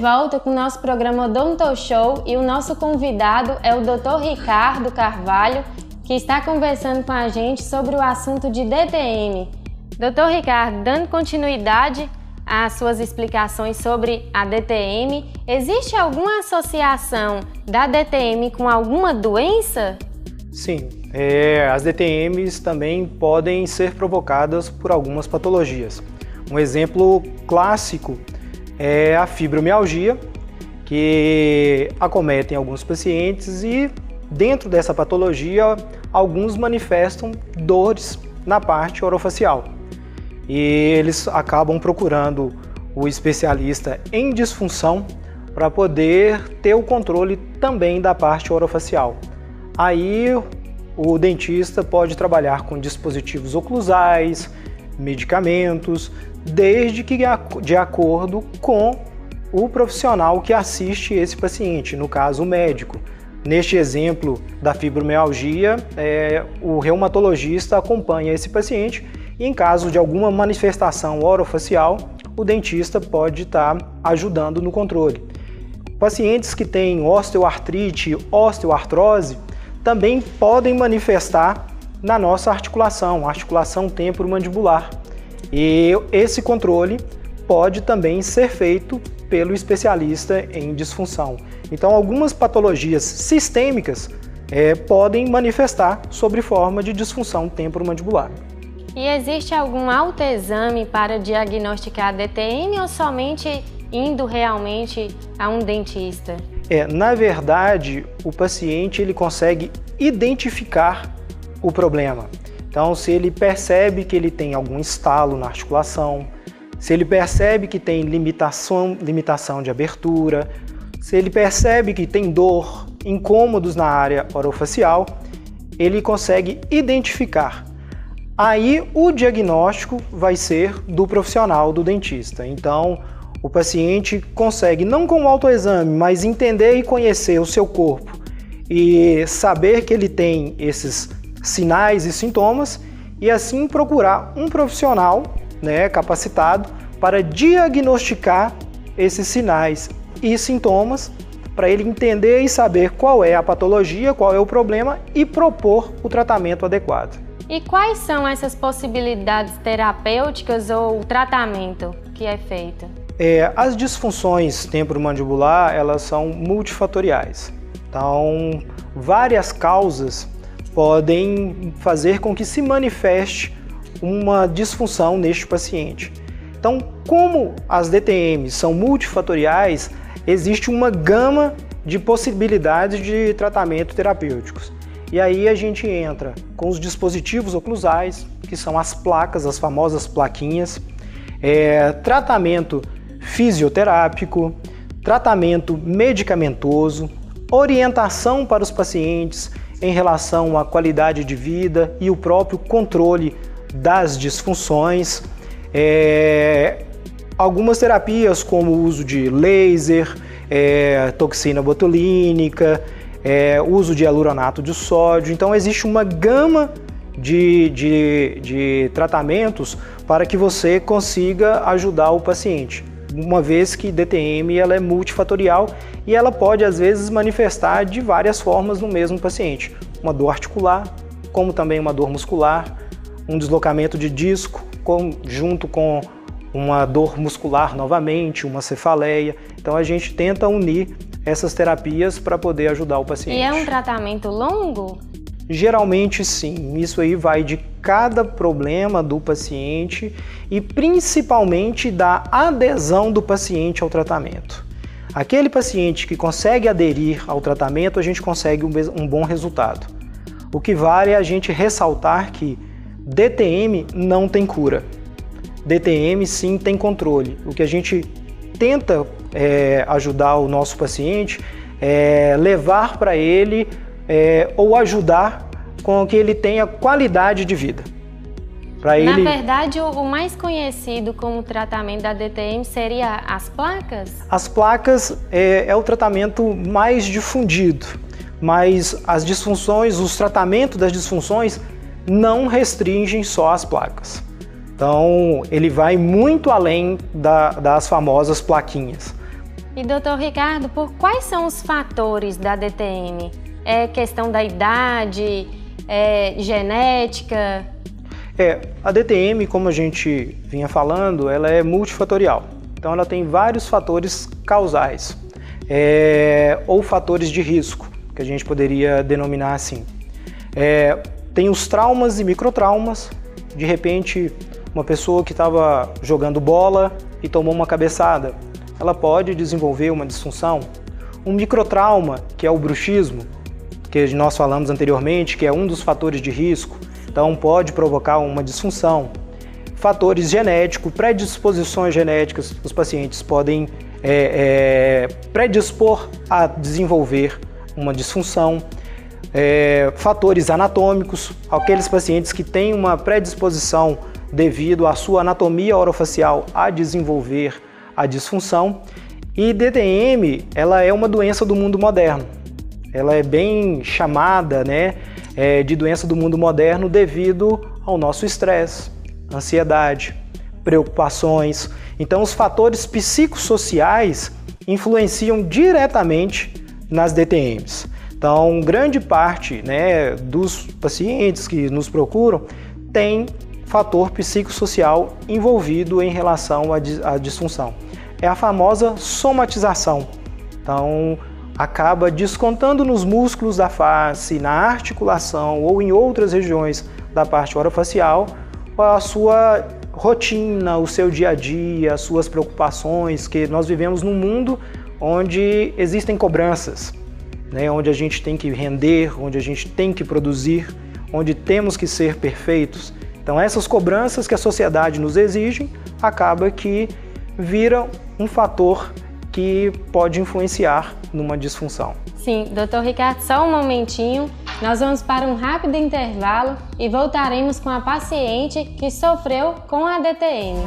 volta com o nosso programa Odonto Show e o nosso convidado é o Dr. Ricardo Carvalho, que está conversando com a gente sobre o assunto de DTM. Dr. Ricardo, dando continuidade às suas explicações sobre a DTM, existe alguma associação da DTM com alguma doença? Sim, as DTMs também podem ser provocadas por algumas patologias. Um exemplo clássico é a fibromialgia, que acomete alguns pacientes e dentro dessa patologia alguns manifestam dores na parte orofacial. E eles acabam procurando o especialista em disfunção para poder ter o controle também da parte orofacial. Aí o dentista pode trabalhar com dispositivos oclusais, medicamentos, desde que de acordo com o profissional que assiste esse paciente, no caso o médico. Neste exemplo da fibromialgia, o reumatologista acompanha esse paciente e em caso de alguma manifestação orofacial, o dentista pode estar ajudando no controle. Pacientes que têm osteoartrite, osteoartrose, também podem manifestar na nossa articulação, a articulação temporomandibular. E esse controle pode também ser feito pelo especialista em disfunção. Então, algumas patologias sistêmicas podem manifestar sob forma de disfunção temporomandibular. E existe algum autoexame para diagnosticar a DTM ou somente indo realmente a um dentista? Na verdade, o paciente ele consegue identificar o problema. Então, se ele percebe que ele tem algum estalo na articulação, se ele percebe que tem limitação de abertura, se ele percebe que tem dor, incômodos na área orofacial, ele consegue identificar. Aí o diagnóstico vai ser do profissional, do dentista. Então, o paciente consegue, não com o autoexame, mas entender e conhecer o seu corpo e saber que ele tem esses sinais e sintomas e assim procurar um profissional, capacitado para diagnosticar esses sinais e sintomas para ele entender e saber qual é a patologia, qual é o problema e propor o tratamento adequado. E quais são essas possibilidades terapêuticas ou tratamento que é feito? As disfunções temporomandibular, elas são multifatoriais. Então, várias causas podem fazer com que se manifeste uma disfunção neste paciente. Então, como as DTMs são multifatoriais, existe uma gama de possibilidades de tratamento terapêuticos. E aí a gente entra com os dispositivos oclusais, que são as placas, as famosas plaquinhas, tratamento fisioterápico, tratamento medicamentoso, orientação para os pacientes em relação à qualidade de vida e o próprio controle das disfunções. Algumas terapias como o uso de laser, toxina botulínica, uso de hialuronato de sódio. Então existe uma gama de tratamentos para que você consiga ajudar o paciente, uma vez que DTM ela é multifatorial e ela pode às vezes manifestar de várias formas no mesmo paciente. Uma dor articular, como também uma dor muscular, um deslocamento de disco, junto com uma dor muscular novamente, uma cefaleia. Então a gente tenta unir essas terapias para poder ajudar o paciente. E é um tratamento longo? Geralmente sim, isso aí vai de cada problema do paciente e principalmente da adesão do paciente ao tratamento. Aquele paciente que consegue aderir ao tratamento, a gente consegue um bom resultado. O que vale é a gente ressaltar que DTM não tem cura. DTM sim tem controle. O que a gente tenta ajudar o nosso paciente é levar para ele ou ajudar com que ele tenha qualidade de vida. Na verdade, o mais conhecido como tratamento da DTM seria as placas? As placas é o tratamento mais difundido, mas as disfunções, os tratamentos das disfunções não restringem só as placas. Então, ele vai muito além das famosas plaquinhas. E doutor Ricardo, por quais são os fatores da DTM? É questão da idade, genética? A DTM, como a gente vinha falando, ela é multifatorial. Então ela tem vários fatores causais, ou fatores de risco, que a gente poderia denominar assim. Tem os traumas e microtraumas. De repente, uma pessoa que estava jogando bola e tomou uma cabeçada, ela pode desenvolver uma disfunção. Um microtrauma, que é o bruxismo, que nós falamos anteriormente, que é um dos fatores de risco, então pode provocar uma disfunção. Fatores genéticos, predisposições genéticas, os pacientes podem predispor a desenvolver uma disfunção. Fatores anatômicos, aqueles pacientes que têm uma predisposição devido à sua anatomia orofacial a desenvolver a disfunção. E DTM, ela é uma doença do mundo moderno. Ela é bem chamada, de doença do mundo moderno devido ao nosso estresse, ansiedade, preocupações. Então, os fatores psicossociais influenciam diretamente nas DTMs. Então, grande parte dos pacientes que nos procuram tem fator psicossocial envolvido em relação à disfunção. É a famosa somatização. Então, acaba descontando nos músculos da face, na articulação ou em outras regiões da parte orofacial a sua rotina, o seu dia a dia, as suas preocupações, que nós vivemos num mundo onde existem cobranças, onde a gente tem que render, onde a gente tem que produzir, onde temos que ser perfeitos. Então essas cobranças que a sociedade nos exige, acaba que vira um fator que pode influenciar numa disfunção. Sim, doutor Ricardo, só um momentinho, nós vamos para um rápido intervalo e voltaremos com a paciente que sofreu com a DTM.